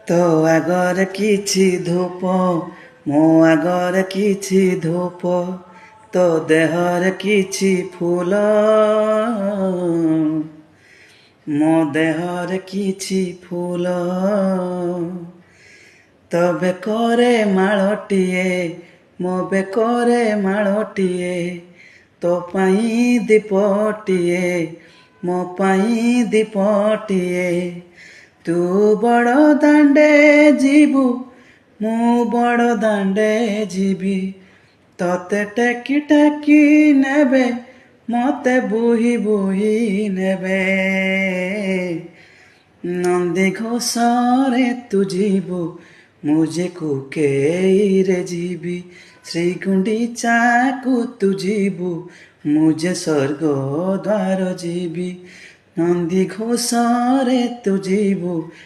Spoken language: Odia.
ତୋ ଆଗରେ କିଛି ଧୂପ, ମୋ ଆଗରେ କିଛି ଧୂପ, ତୋ ଦେହରେ କିଛି ଫୁଲ, ମୋ ଦେହରେ କିଛି ଫୁଲ। ତୋ ବେକରେ ମାଳଟିଏ, ମୋ ବେକରେ ମାଳଟିଏ, ତୋ ପାଇଁ ଦୀପଟିଏ, ମୋ ପାଇଁ ଦୀପଟିଏ। ତୁ ବଡ଼ ଦାଣ୍ଡେ ଯିବୁ, ମୁଁ ବଡ଼ ଦାଣ୍ଡେ ଯିବି, ତତେ ଟେକି ଟେକି ନେବେ, ମତେ ବୁହି ବୁହି ନେବେ। ନନ୍ଦୀ ଘୋଷରେ ତୁ ଯିବୁ, ମୁଁ ଯେ କୁକେଇରେ ଯିବି, ଶ୍ରୀଗୁଣ୍ଡିଚାକୁ ତୁ ଯିବୁ, ମୁଁ ଯେ ସ୍ୱର୍ଗ ଦ୍ୱାର ଯିବି। ନନ୍ଦୀ ଘୋଷରେ ତୁ ଯିବୁ,